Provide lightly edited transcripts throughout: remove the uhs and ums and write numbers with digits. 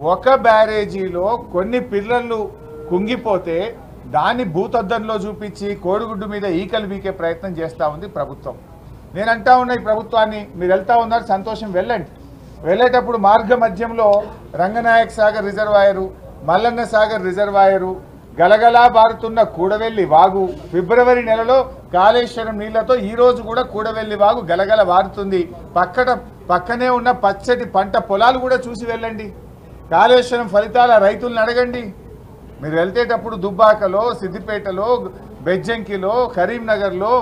ఒక బ్యారేజీలో కొన్ని పిల్లలు కుంగిపోతే దాన్ని భూతద్దంలో చూపించి కోడిగుడ్డు మీద ఈకలు వీకే ప్రయత్నం చేస్తూ ఉంది ప్రభుత్వం. నేను అంటా ఉన్నా ఈ ప్రభుత్వాన్ని, మీరు వెళ్తా ఉన్నారు సంతోషం, వెళ్ళండి. వెళ్ళేటప్పుడు మార్గ మధ్యంలో రంగనాయక సాగర్ రిజర్వాయరు, మల్లన్న సాగర్ రిజర్వాయరు, గలగలా బారుతున్న కూడవెల్లి వాగు, ఫిబ్రవరి నెలలో కాళేశ్వరం నీళ్లతో ఈ రోజు కూడా కూడవెల్లి వాగు గలగల వారుతుంది. పక్కనే ఉన్న పచ్చటి పంట పొలాలు కూడా చూసి వెళ్ళండి. కాళేశ్వరం ఫలితాల రైతులను అడగండి. మీరు వెళ్తేటప్పుడు దుబ్బాకలో, సిద్దిపేటలో, బెజ్జంకిలో, కరీంనగర్లో,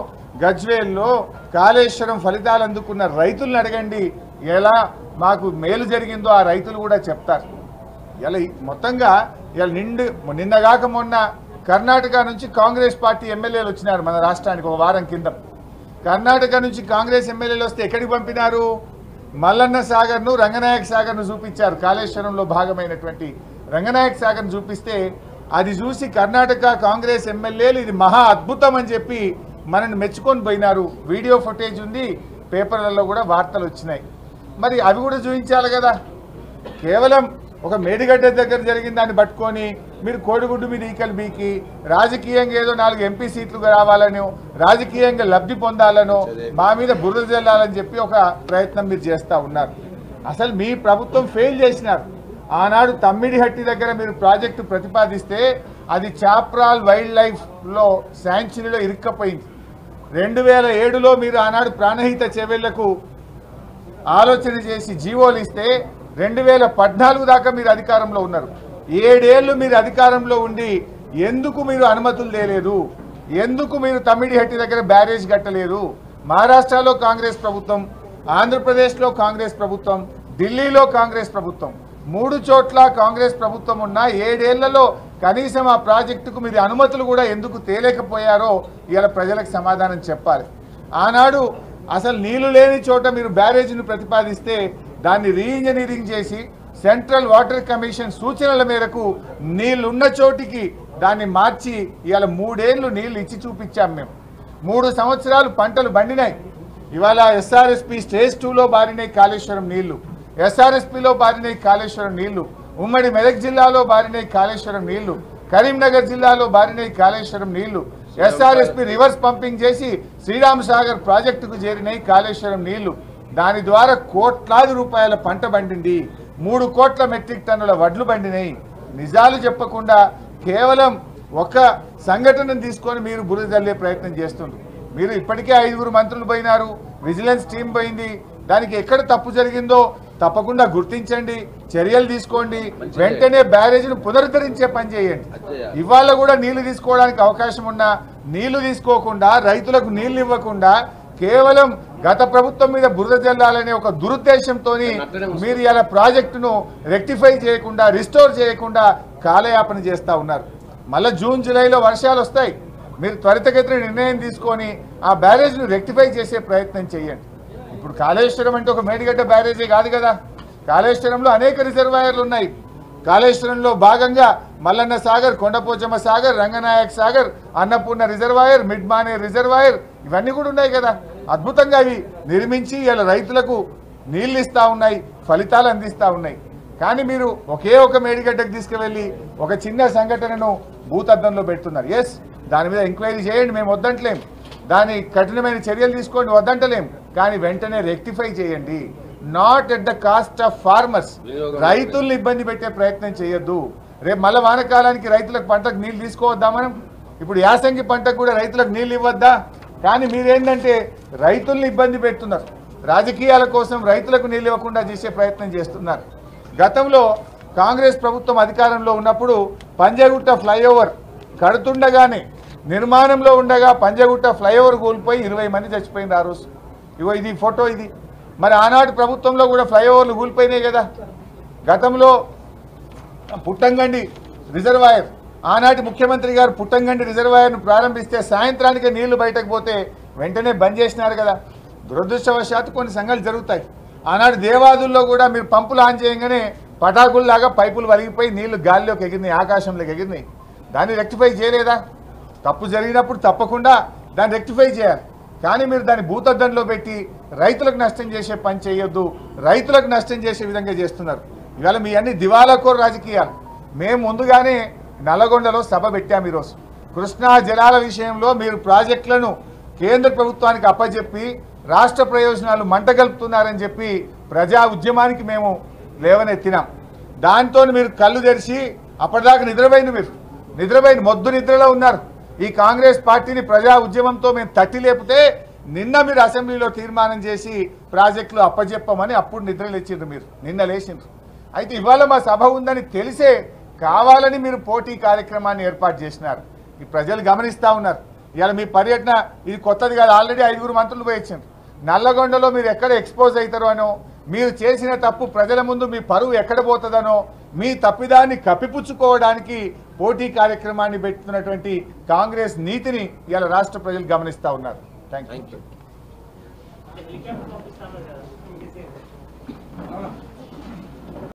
గజ్వేల్లో కాళేశ్వరం ఫలితాలు అందుకున్న రైతులను అడగండి. ఎలా మాకు మేలు జరిగిందో ఆ రైతులు కూడా చెప్తారు. ఇలా మొత్తంగా ఇలా నిన్నగాక మొన్న కర్ణాటక నుంచి కాంగ్రెస్ పార్టీ ఎమ్మెల్యేలు వచ్చినారు మన రాష్ట్రానికి ఒక వారం కింద. కర్ణాటక నుంచి కాంగ్రెస్ ఎమ్మెల్యేలు వస్తే ఎక్కడికి పంపినారు? మల్లన్న సాగర్ను, రంగనాయక సాగర్ను చూపించారు. కాళేశ్వరంలో భాగమైనటువంటి రంగనాయక సాగర్ను చూపిస్తే అది చూసి కర్ణాటక కాంగ్రెస్ ఎమ్మెల్యేలు ఇది మహా అద్భుతం అని చెప్పి మనల్ని మెచ్చుకొని పోయినారు. వీడియో ఫుటేజ్ ఉంది, పేపర్లలో కూడా వార్తలు వచ్చినాయి. మరి అవి కూడా చూపించాలి కదా. కేవలం ఒక మేడిగడ్డ దగ్గర జరిగిన దాన్ని పట్టుకొని మీరు కోడిగుడ్డు మీద ఈకలు బీకి రాజకీయంగా ఏదో 4 ఎంపీ సీట్లు రావాలనో, రాజకీయంగా లబ్ధి పొందాలనో, మా మీద బురద జల్లాలని చెప్పి ఒక ప్రయత్నం మీరు చేస్తూ ఉన్నారు. అసలు మీ ప్రభుత్వం ఫెయిల్ చేసినారు. ఆనాడు తమ్మిడిహట్టి దగ్గర మీరు ప్రాజెక్టు ప్రతిపాదిస్తే అది చాప్రాల్ వైల్డ్ లైఫ్లో శాంక్చురీలో ఇరుక్కపోయింది. 2007లో మీరు ఆనాడు ప్రాణహిత చెవెళ్లకు ఆలోచన చేసి జీవోలు ఇస్తే 2014 దాకా మీరు అధికారంలో ఉన్నారు. 7 ఏళ్ళు మీరు అధికారంలో ఉండి ఎందుకు మీరు అనుమతులు తేలేదు? ఎందుకు మీరు తమ్మిడిహట్టి దగ్గర బ్యారేజ్ కట్టలేదు? మహారాష్ట్రలో కాంగ్రెస్ ప్రభుత్వం, ఆంధ్రప్రదేశ్లో కాంగ్రెస్ ప్రభుత్వం, ఢిల్లీలో కాంగ్రెస్ ప్రభుత్వం, 3 చోట్ల కాంగ్రెస్ ప్రభుత్వం ఉన్న 7 ఏళ్లలో కనీసం ఆ ప్రాజెక్టుకు మీరు అనుమతులు కూడా ఎందుకు తేలేకపోయారో ఇలా ప్రజలకు సమాధానం చెప్పాలి. ఆనాడు అసలు నీళ్లు లేని చోట మీరు బ్యారేజీని ప్రతిపాదిస్తే దాన్ని రీఇంజనీరింగ్ చేసి సెంట్రల్ వాటర్ కమిషన్ సూచనల మేరకు నీళ్లున్న చోటికి దాన్ని మార్చి ఇవాళ 3 ఏళ్ళు నీళ్లు ఇచ్చి చూపించాం. మేము 3 సంవత్సరాలు పంటలు బండినాయి. ఇవాళ ఎస్ఆర్ఎస్పి స్టేజ్ 2లో బారినాయి కాళేశ్వరం నీళ్లు, ఎస్ఆర్ఎస్పిలో బారినాయి కాళేశ్వరం నీళ్లు, ఉమ్మడి మెదక్ జిల్లాలో బారినాయి కాళేశ్వరం నీళ్లు, కరీంనగర్ జిల్లాలో బారినాయి కాళేశ్వరం నీళ్లు, ఎస్ఆర్ఎస్పి రివర్స్ పంపింగ్ చేసి శ్రీరామ్ సాగర్ ప్రాజెక్టుకు చేరినాయి కాళేశ్వరం నీళ్లు. దాని ద్వారా కోట్లాది రూపాయల పంట బండింది, 3 కోట్ల మెట్రిక్ టన్నుల వడ్లు బండినాయి. నిజాలు చెప్పకుండా కేవలం ఒక సంఘటనను తీసుకొని మీరు బురద జల్లే ప్రయత్నం చేస్తున్నారు. మీరు ఇప్పటికే 5 మంత్రులు పోయినారు, విజిలెన్స్ టీం పోయింది. దానికి ఎక్కడ తప్పు జరిగిందో తప్పకుండా గుర్తించండి, చర్యలు తీసుకోండి, వెంటనే బ్యారేజీని పునరుద్ధరించే పని చేయండి. ఇవాళ కూడా నీళ్లు తీసుకోవడానికి అవకాశం ఉన్నా నీళ్లు తీసుకోకుండా, రైతులకు నీళ్లు ఇవ్వకుండా కేవలం గత ప్రభుత్వం మీద బురద జల్లాలనే ఒక దురుద్దేశంతో మీరు ఇలా ప్రాజెక్టును రెక్టిఫై చేయకుండా, రిస్టోర్ చేయకుండా కాలయాపన చేస్తూ ఉన్నారు. మళ్ళీ జూన్ జూలైలో వర్షాలు వస్తాయి. మీరు త్వరితగతిన నిర్ణయం తీసుకొని ఆ బ్యారేజ్ను రెక్టిఫై చేసే ప్రయత్నం చేయండి. ఇప్పుడు కాళేశ్వరం అంటే ఒక మేడిగడ్డ బ్యారేజీ కాదు కదా. కాళేశ్వరంలో అనేక రిజర్వాయర్లు ఉన్నాయి. కాళేశ్వరంలో భాగంగా మల్లన్న సాగర్, కొండపోచమ్మ సాగర్, రంగనాయక సాగర్, అన్నపూర్ణ రిజర్వాయర్, మిడ్మానే రిజర్వాయర్ ఇవన్నీ కూడా ఉన్నాయి కదా. అద్భుతంగా ఇవి నిర్మించి ఇలా రైతులకు నీళ్ళు ఇస్తూ ఉన్నాయి, ఫలితాలు అందిస్తూ ఉన్నాయి. కానీ మీరు ఒకే ఒక మేడిగడ్డకు తీసుకువెళ్ళి ఒక చిన్న సంఘటనను భూతద్దంలో పెడుతున్నారు. ఎస్, దాని మీద ఎంక్వైరీ చేయండి, మేము వద్దంటలేం. దాని కఠినమైన చర్యలు తీసుకోండి, వద్దంటలేం. కానీ వెంటనే రెక్టిఫై చేయండి. Not at the cost of farmers. రైతుల్ని ఇబ్బంది పెట్టే ప్రయత్నం చేయొద్దు. రేపు మళ్ళీ వానకాలానికి రైతులకు పంటకు నీళ్ళు తీసుకోవద్దా మనం? ఇప్పుడు యాసంగి పంటకు కూడా రైతులకు నీళ్ళు ఇవ్వద్దా? కానీ మీరేంటంటే రైతుల్ని ఇబ్బంది పెడుతున్నారు. రాజకీయాల కోసం రైతులకు నీళ్ళు ఇవ్వకుండా చేసే ప్రయత్నం చేస్తున్నారు. గతంలో కాంగ్రెస్ ప్రభుత్వం అధికారంలో ఉన్నప్పుడు పంజగుట్ట ఫ్లైఓవర్ కడుతుండగానే, నిర్మాణంలో ఉండగా పంజగుట్ట ఫ్లైఓవర్ కూలిపోయి 20 మంది చచ్చిపోయింది ఆ రోజు. ఇగో ఇది ఫోటో ఇది. మరి ఆనాటి ప్రభుత్వంలో కూడా ఫ్లైఓవర్లు కూలిపోయినాయి కదా. గతంలో పుట్టంగండి రిజర్వాయర్, ఆనాటి ముఖ్యమంత్రి గారు పుట్టంగండి రిజర్వాయర్ను ప్రారంభిస్తే సాయంత్రానికి నీళ్లు బయటకు పోతే వెంటనే బంద్ చేసినారు కదా. దురదృష్టవశాత్తు కొన్ని సంఘటనలు జరుగుతాయి. ఆనాడు దేవాదుల్లో కూడా మీరు పంపులు ఆన్ చేయగానే పటాకుల్లాగా పైపులు వలిగిపోయి నీళ్లు గాలిలోకి ఎగిరినాయి, ఆకాశంలోకి ఎగిరినాయి. దాన్ని రెక్టిఫై చేయలేదా? తప్పు జరిగినప్పుడు తప్పకుండా దాన్ని రెక్టిఫై చేయాలి. కానీ మీరు దాన్ని భూతద్దంలో పెట్టి రైతులకు నష్టం చేసే పని చేయొద్దు. రైతులకు నష్టం చేసే విధంగా చేస్తున్నారు. ఇవాళ మీ అన్ని దివాలాకోరు రాజకీయాలు. మేము ముందుగానే నల్లగొండలో సభ పెట్టాము. ఈరోజు కృష్ణా జలాల విషయంలో మీరు ప్రాజెక్టులను కేంద్ర ప్రభుత్వానికి అప్పచెప్పి రాష్ట్ర ప్రయోజనాలు మంటగలుపుతున్నారని చెప్పి ప్రజా ఉద్యమానికి మేము లేవనెత్తినాం. దాంతో మీరు కళ్ళు తెరిచి అప్పటిదాకా నిద్రపోయిన మొద్దు నిద్రలో ఉన్నారు. ఈ కాంగ్రెస్ పార్టీని ప్రజా ఉద్యమంతో మేము తట్టి లేపితే నిన్న మీరు అసెంబ్లీలో తీర్మానం చేసి ప్రాజెక్టులు అప్పచెప్పమని అప్పుడు నిద్రలేచిండ్రు. మీరు నిన్న లేచిండ్రు. అయితే ఇవాళ మా సభ ఉందని తెలిసే కావాలని మీరు పోటీ కార్యక్రమాన్ని ఏర్పాటు చేసినారు. ఈ ప్రజలు గమనిస్తూ ఉన్నారు. ఇవాళ మీ పర్యటన ఇది కొత్తది కాదు. ఆల్రెడీ 5 మంత్రులు పోయించారు. నల్లగొండలో మీరు ఎక్కడ ఎక్స్పోజ్ అవుతారో అనో, మీరు చేసిన తప్పు ప్రజల ముందు మీ పరువు ఎక్కడ పోతుందనో, మీ తప్పిదాన్ని కప్పిపుచ్చుకోవడానికి పోటీ కార్యక్రమాన్ని పెట్టుతున్నటువంటి కాంగ్రెస్ నీతిని ఇవాళ రాష్ట్ర ప్రజలు గమనిస్తూ ఉన్నారు. Thank you.